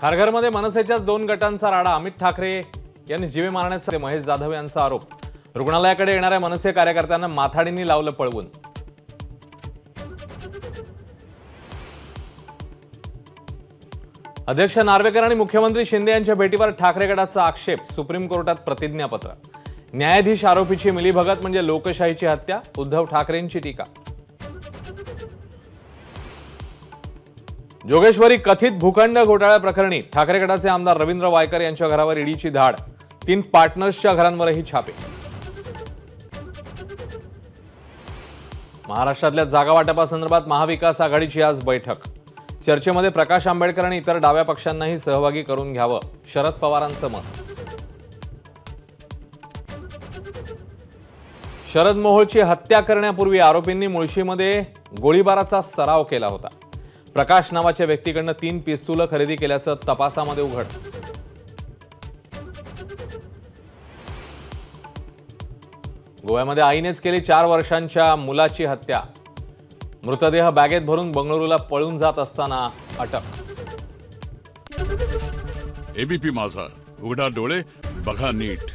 खारघरमध्ये मनसेच्याच 2 गटांचा राडा। अमित ठाकरे यांनी जीवे मारण्याचा महेश जाधव यांचा आरोप। रुग्णालयाकडे येणाऱ्या मनसे कार्यकर्त्यांना माथाडींनी लावलं पळवून। अध्यक्ष नार्वेकर आणि मुख्यमंत्री शिंदे यांच्या भेटीवर ठाकरे गटाचा आक्षेप। सुप्रीम कोर्टात प्रतिज्ञापत्र। न्यायाधीश आरोपीची मिलीभगत म्हणजे लोकशाहीची हत्या। उद्धव ठाकरेंची टीका। जोगेश्वरी कथित भूखंड घोटाळ्या प्रकरणी ठाकरे गटाचे आमदार रवींद्र वायकर यांच्या घरावर ईडीची धाड। 3 पार्टनर्सच्या घरांवरही छापे। महाराष्ट्रातल्या जागा वाटपासंदर्भात महाविकास आघाडीची आज बैठक। चर्चेमध्ये प्रकाश आंबेडकर आणि इतर डाव्या पक्षांनाही सहभागी करून घ्यावं, शरद पवारांचं मत। शरद मोहोळची हत्या करण्यापूर्वी आरोपींनी मुळशीमध्ये गोळीबाराचा सराव केला होता। प्रकाश नावाच्या व्यक्तीकडनं 3 पिस्तूल खरेदी केल्याचं तपासामध्ये उघड। गोव्यामध्ये आईनेच केली 4 वर्षांच्या मुलाची हत्या। मृतदेह बॅगेत भरून बंगळुरूला पळून जात असताना अटक। एबीपी माझा, उघडा डोळे बघा नीट।